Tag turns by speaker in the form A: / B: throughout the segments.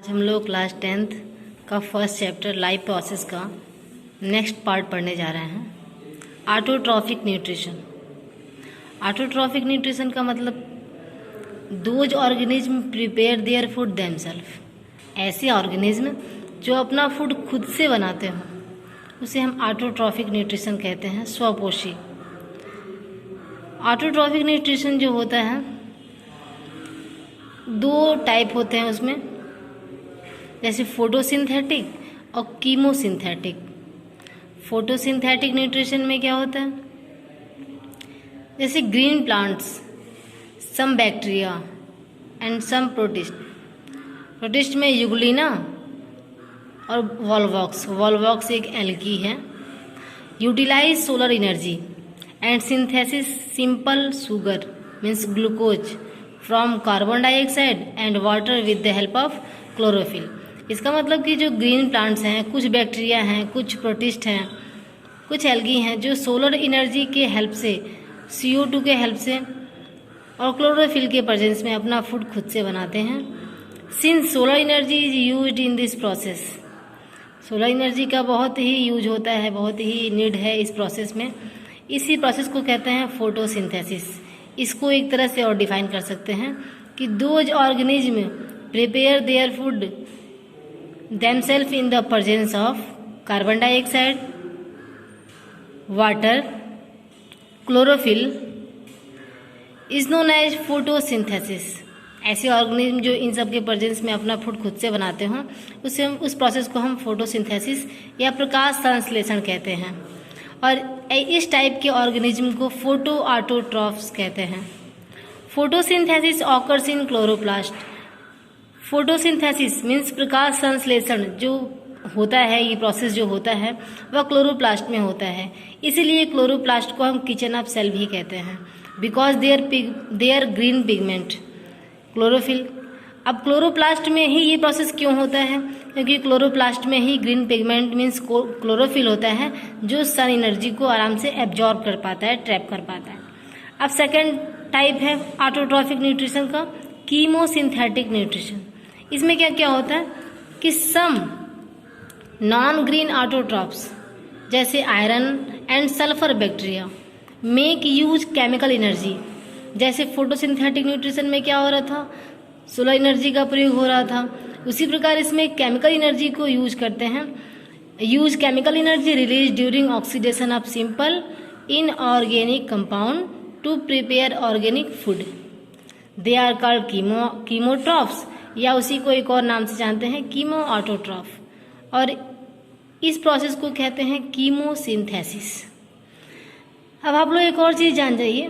A: हम लोग class 10th का फर्स्ट चैप्टर लाइफ प्रोसेस का नेक्स्ट पार्ट पढ़ने जा रहे हैं। Autotrophic nutrition. ऑटोट्रॉफिक न्यूट्रिशन का मतलब those organism prepare their food themself. ऐसे ऑर्गेनिज्म जो अपना फूड खुद से बनाते हो उसे हम ऑटोट्रॉफिक न्यूट्रिशन कहते हैं, स्वपोषी। ऑटोट्रॉफिक न्यूट्रिशन जो होता है दो टाइप होते हैं उसमें, जैसे फोटोसिंथेटिक और कीमोसिंथेटिक। फोटोसिंथेटिक न्यूट्रिशन में क्या होता है, जैसे green plants, some bacteria and some protist. Protist में यूग्लिना और वॉल्वॉक्स। वॉल्वॉक्स एक एल्गी है। Utilise solar energy and synthesis simple sugar means glucose from carbon dioxide and water with the help of chlorophyll. इसका मतलब कि जो green plants हैं, कुछ बैक्टीरिया हैं, कुछ प्रोटिस्ट हैं, कुछ एल्गी हैं जो सोलर एनर्जी के हेल्प से, CO2 के हेल्प से और क्लोरोफिल के प्रेजेंस में अपना फूड खुद से बनाते हैं। Since solar energy is used in this process, solar energy का बहुत ही यूज होता है, बहुत ही नीड है इस प्रोसेस में। इसी प्रोसेस को कहते हैं फोटोसिंथेसिस। इसको एक तरह से और डिफाइन कर सकते हैं कि those organism prepare their food themselves in the presence of carbon dioxide, water, chlorophyll is known as photosynthesis। ऐसे ऑर्गेनिज्म जो इन सब के प्रेजेंस में अपना फूड खुद से बनाते हों उस प्रोसेस को हम फोटोसिंथेसिस या प्रकाश संश्लेषण कहते हैं। और इस टाइप के ऑर्गेनिज्म को फोटो ऑटोट्रॉफ्स कहते हैं। Photosynthesis occurs in chloroplast. Photosynthesis means प्रकाश संश्लेषण जो होता है, ये प्रोसेस जो होता है वह क्लोरोप्लास्ट में होता है। इसीलिए क्लोरोप्लास्ट को हम किचन ऑफ सेल भी कहते हैं, because their green pigment chlorophyll. अब क्लोरोप्लास्ट में ही ये प्रोसेस क्यों होता है, क्योंकि क्लोरोप्लास्ट में ही ग्रीन पिगमेंट मीन्स क्लोरोफिल होता है जो सन एनर्जी को आराम से एब्जॉर्ब कर पाता है, ट्रैप कर पाता है। अब सेकेंड टाइप है ऑटोट्रॉफिक न्यूट्रिशन का, कीमोसिंथेटिक न्यूट्रिशन। इसमें क्या क्या होता है कि सम नॉन ग्रीन ऑटोट्रॉफ्स जैसे iron and sulphur bacteria make use chemical energy. जैसे फोटोसिंथेटिक न्यूट्रिशन में क्या हो रहा था, सोलर एनर्जी का प्रयोग हो रहा था, उसी प्रकार इसमें केमिकल एनर्जी को यूज करते हैं। Use chemical energy release during oxidation of simple inorganic compound to prepare organic food. They are called chemotrophs, या उसी को एक और नाम से जानते हैं कीमो ऑटोट्रॉफ। और इस प्रोसेस को कहते हैं कीमोसिंथेसिस। अब आप लोग एक और चीज जान जाइए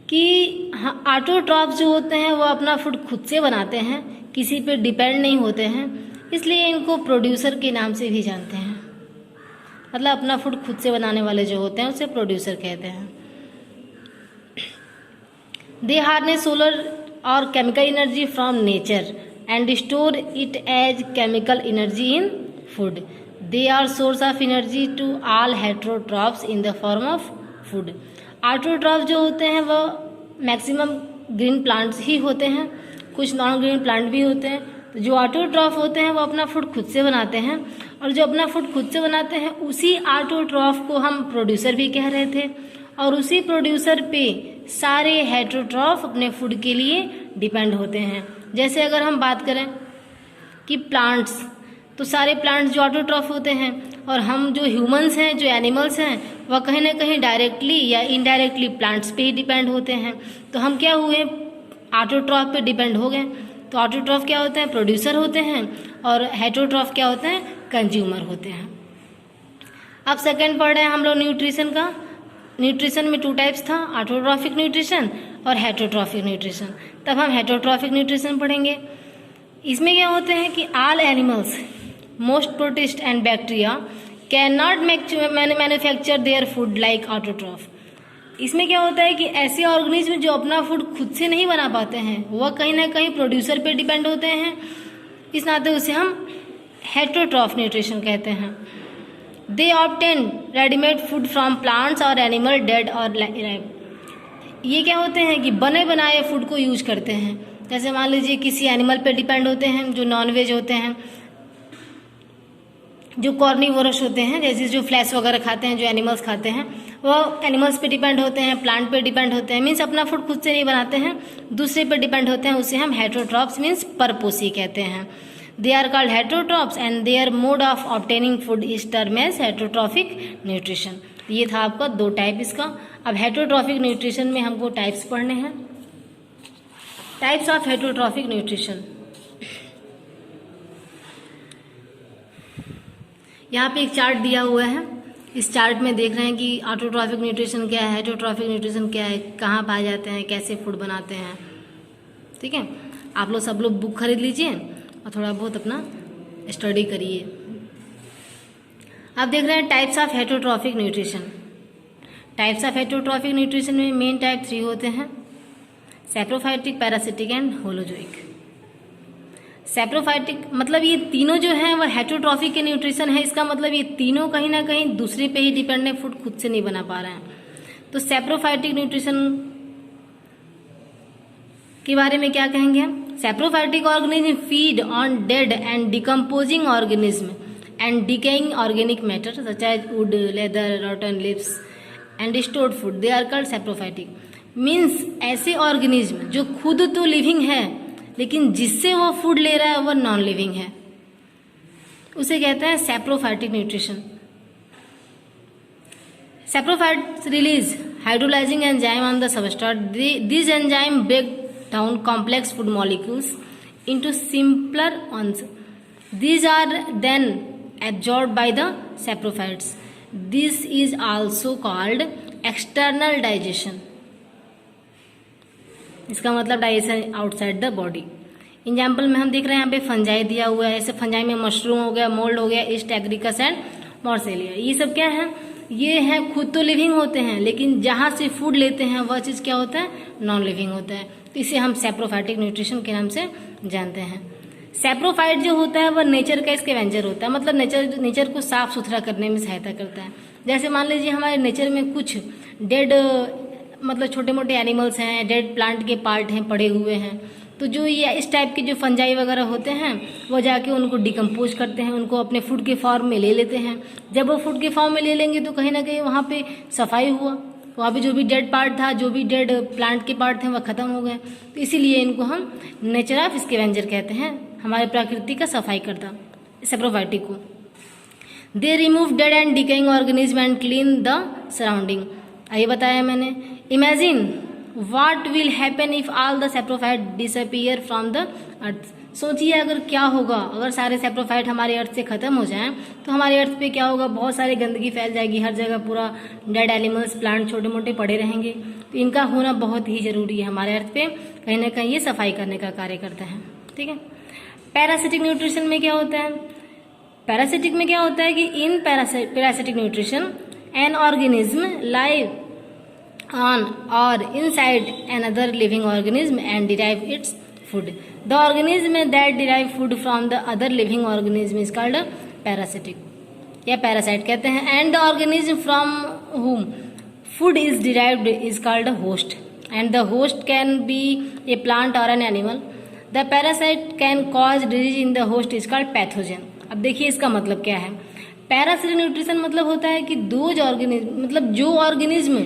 A: कि ऑटोट्रॉफ जो होते हैं वो अपना फूड खुद से बनाते हैं, किसी पे डिपेंड नहीं होते हैं, इसलिए इनको प्रोड्यूसर के नाम से भी जानते हैं। मतलब अपना फूड खुद से बनाने वाले जो होते हैं उसे प्रोड्यूसर कहते हैं। दे हार्नेस सोलर और chemical energy from nature and store it as chemical energy in food. They are source of energy to all heterotrophs in the form of food. Autotroph जो होते हैं वो मैक्सिमम ग्रीन प्लांट्स ही होते हैं, कुछ non green plant भी होते हैं। तो जो ऑटोट्रॉफ होते हैं वो अपना फूड खुद से बनाते हैं, और जो अपना फूड खुद से बनाते हैं उसी ऑटोट्रॉफ को हम प्रोड्यूसर भी कह रहे थे। और उसी प्रोड्यूसर पे सारे हेटेरोट्रॉफ अपने फूड के लिए डिपेंड होते हैं। जैसे अगर हम बात करें कि प्लांट्स, तो सारे प्लांट्स जो ऑटोट्रॉफ होते हैं, और हम जो ह्यूमंस हैं, जो एनिमल्स हैं, वह कहीं ना कहीं डायरेक्टली या इनडायरेक्टली प्लांट्स पे ही डिपेंड होते हैं। तो हम क्या हुए, ऑटोट्रॉफ पे डिपेंड हो गए। तो ऑटोट्रॉफ क्या होते हैं, प्रोड्यूसर होते हैं, और हेटेरोट्रॉफ क्या होते हैं, कंज्यूमर होते हैं। अब सेकेंड पढ़ रहे हैं हम लोग न्यूट्रिशन का। न्यूट्रिशन में 2 टाइप्स था, ऑटोट्रॉफिक न्यूट्रिशन और हेटेरोट्रॉफिक न्यूट्रिशन। तब हम हेटेरोट्रॉफिक न्यूट्रिशन पढ़ेंगे। इसमें क्या होते हैं कि all animals, most protist and bacteria can not manufacture their food like autotroph. इसमें क्या होता है कि ऐसे ऑर्गेनिज्म जो अपना फूड खुद से नहीं बना पाते हैं वह कहीं ना कहीं प्रोड्यूसर पे डिपेंड होते हैं, इस नाते उसे हम हेटेरोट्रॉफ न्यूट्रिशन कहते हैं। They obtain readymade food from plants और एनिमल डेड और लाइव। ये क्या होते हैं कि बने बनाए फूड को यूज करते हैं। जैसे मान लीजिए किसी एनिमल पे डिपेंड होते हैं जो नॉन वेज होते हैं, जो कॉर्निवोरस होते हैं, जैसे जो फ्लैश वगैरह खाते हैं, जो एनिमल्स खाते हैं, वो एनिमल्स पे डिपेंड होते हैं, प्लांट पे डिपेंड होते हैं, मीन्स अपना फूड खुद से नहीं बनाते हैं, दूसरे पे डिपेंड होते हैं, उसे हम हेटेरोट्रॉप्स मीन्स परपोसी कहते हैं। They are called heterotrophs and their mode of obtaining food is term as heterotrophic nutrition. ये था आपका दो टाइप इसका। अब हेटेरोट्रॉफिक न्यूट्रिशन में हमको टाइप्स पढ़ने हैं। टाइप्स ऑफ हेटेरोट्रॉफिक न्यूट्रिशन, यहाँ पे एक चार्ट दिया हुआ है। इस चार्ट में देख रहे हैं कि ऑटोट्रॉफिक न्यूट्रिशन क्या है, हेटेरोट्रॉफिक न्यूट्रिशन क्या है, कहाँ पाए जाते हैं, कैसे फूड बनाते हैं। ठीक है, आप लोग सब लोग बुक खरीद लीजिए और थोड़ा बहुत अपना स्टडी करिए। आप देख रहे हैं types of heterotrophic nutrition. Types of heterotrophic nutrition में मेन टाइप 3 होते हैं, saprophytic, parasitic and holozoic. Saprophytic मतलब ये तीनों जो हैं वो हेटेरोट्रॉफिक के न्यूट्रिशन है। इसका मतलब ये तीनों कहीं ना कहीं दूसरे पे ही डिपेंड है, फूड खुद से नहीं बना पा रहे हैं। तो सैप्रोफाइटिक न्यूट्रिशन के बारे में क्या कहेंगे हम? Saprophytic organism feed on dead and decomposing organism and decaying organic matter such as wood, leather, rotten leaves and stored food, they are called saprophytic. Means ऐसे ऑर्गेनिज्म जो खुद तो लिविंग है लेकिन जिससे वो फूड ले रहा है वो नॉन लिविंग है, उसे कहते हैं saprophytic nutrition. Saprophytes release hydrolysing enzyme on the substrate. This enzyme break down complex food molecules into simpler ones. These are then absorbed by the saprophytes. This is also called external digestion. इसका मतलब digestion outside the body. Example में हम देख रहे हैं यहाँ पे fungi दिया हुआ है। ऐसे फंजाई में मशरूम हो गया, मोल्ड हो गया, ईस्ट एग्रिकस एंड मॉर्सेलिया। ये सब क्या है? ये है खुद तो लिविंग होते हैं लेकिन जहाँ से फूड लेते हैं वह चीज़ क्या होता है? नॉन लिविंग होता है। तो इसे हम सैप्रोफाइटिक न्यूट्रिशन के नाम से जानते हैं। सैप्रोफाइट जो होता है वह नेचर का स्कैवेंजर होता है, मतलब नेचर को साफ सुथरा करने में सहायता करता है। जैसे मान लीजिए हमारे नेचर में कुछ डेड मतलब छोटे मोटे एनिमल्स हैं, डेड प्लांट के पार्ट हैं, पड़े हुए हैं, तो जो ये इस टाइप के जो फंजाई वगैरह होते हैं वो जाके उनको डिकम्पोज करते हैं, उनको अपने फूड के फॉर्म में ले लेते हैं। जब वो फूड के फॉर्म में ले लेंगे तो कहीं ना कहीं वहाँ पे सफाई हुआ, वहाँ पे जो भी डेड पार्ट था, जो भी डेड प्लांट के पार्ट थे वह खत्म हो गए। तो इसीलिए इनको हम नेचर ऑफ स्कैवेंजर कहते हैं, हमारे प्रकृति का सफाई करता सैप्रोफाइटिक को। They remove dead and decaying organism and clean the surrounding. ये बताया मैंने। Imagine what will happen if all the saprophyte disappear from the earth. सोचिए अगर क्या होगा अगर सारे सैप्रोफाइट हमारे अर्थ से खत्म हो जाएं तो हमारे अर्थ पे क्या होगा? बहुत सारी गंदगी फैल जाएगी, हर जगह पूरा डेड एनिमल्स, प्लांट छोटे मोटे पड़े रहेंगे। तो इनका होना बहुत ही जरूरी है हमारे अर्थ पे, कहीं ना कहीं ये सफाई करने का कार्य करते हैं। ठीक है। पैरासिटिक न्यूट्रिशन में क्या होता है? पैरासिटिक में क्या होता है कि in parasitic nutrition an organism live on or inside another living organism and derive its food. The organism that derive food from the other living organism is called a parasitic या parasite कहते हैं। And the organism from whom food is derived is called a host, and the host can be a plant or an animal. The parasite can cause disease in the host is called pathogen. अब देखिए इसका मतलब क्या है? Parasitic nutrition मतलब होता है कि दो ऑर्गेनिज्म, मतलब जो ऑर्गेनिज्म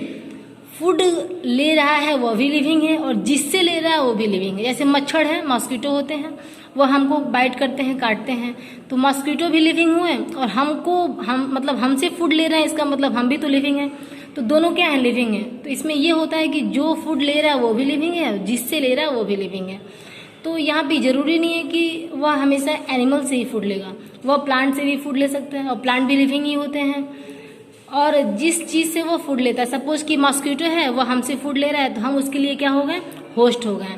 A: फूड ले रहा है वो भी लिविंग है और जिससे ले रहा है वो भी लिविंग है। जैसे मच्छर है, मॉस्किटो होते हैं, वो हमको बाइट करते हैं, काटते हैं, तो मॉस्किटो भी लिविंग हुए और हम मतलब हमसे फूड ले रहे हैं, इसका मतलब हम भी तो लिविंग है। तो दोनों क्या है? लिविंग है। तो इसमें ये होता है कि जो फूड ले रहा है वो भी लिविंग है और जिससे ले रहा है वो भी लिविंग है। तो यहाँ पे जरूरी नहीं है कि वह हमेशा एनिमल से ही फूड लेगा, वह प्लांट से भी फूड ले सकता है और प्लांट भी लिविंग ही होते हैं। और जिस चीज़ से वो फूड लेता है, सपोज कि मॉस्किटो है वो हमसे फूड ले रहा है तो हम उसके लिए क्या हो गए? होस्ट हो गए।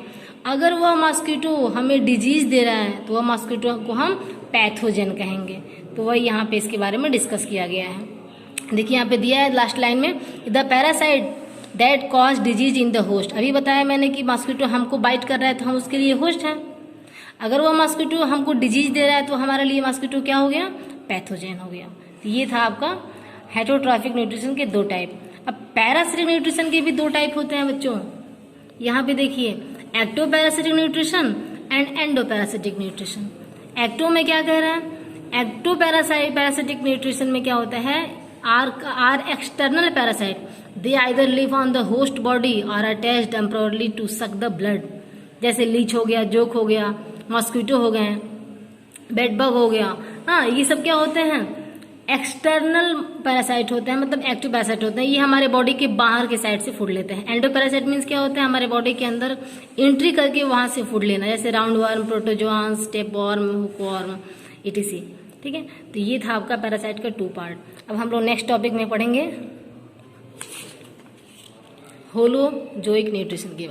A: अगर वह मॉस्किटो हमें डिजीज दे रहा है तो वह मॉस्किटो को हम पैथोजन कहेंगे। तो वह यहाँ पे इसके बारे में डिस्कस किया गया है। देखिए यहाँ पे दिया है लास्ट लाइन में, the parasite that cause disease in the host. अभी बताया मैंने कि मॉस्किटो हमको बाइट कर रहा है तो हम उसके लिए होस्ट हैं। अगर वह मॉस्किटो हमको डिजीज दे रहा है तो हमारे लिए मॉस्किटो क्या हो गया? पैथोजन हो गया। तो ये था आपका हेटेरोट्रॉफिक न्यूट्रिशन के 2 टाइप। अब पैरासिटिक न्यूट्रिशन के भी 2 टाइप होते हैं बच्चों। यहाँ पे देखिए, ectoparasitic nutrition and endoparasitic nutrition. Ecto में क्या कह रहा है, एक्टो पैरासिटिक न्यूट्रिशन में क्या होता है, or external parasite, they either live on the host body और attach temporarily to suck the blood. जैसे लीच हो गया, जोक हो गया, मॉस्किटो हो गए, बेडबग हो गया, हाँ ये सब क्या होते हैं, एक्सटर्नल पैरासाइट होते हैं, मतलब एक्टिव पैरासाइट होते हैं, ये हमारे बॉडी के बाहर के साइड से फूड लेते हैं। एंडो पैरासाइट मीन्स क्या होता है, हमारे बॉडी के अंदर एंट्री करके वहां से फूड लेना, जैसे roundworm, protozoans, tapeworm, hookworm, etc। ठीक है, तो ये था आपका पैरासाइट का 2 पार्ट। अब हम लोग नेक्स्ट टॉपिक में पढ़ेंगे होलोजोइक न्यूट्रिशन के बारे में।